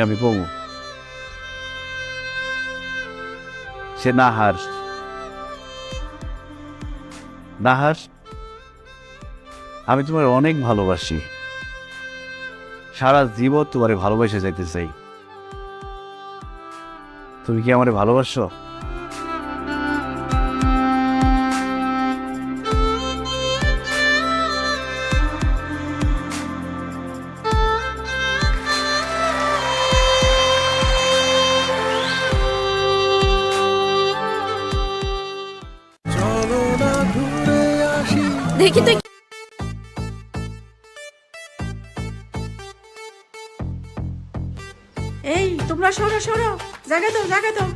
আমি কমু সে নাহার নাহার আমি তোমার অনেক ভালোবাসি, সারা জীবন তোমারে ভালোবেসে যাইতে চাই। তুমি কি আমারে ভালোবাসো? দেখি তুই এই তোমরা সরো সরো, জায়গা দাও জায়গা দাও।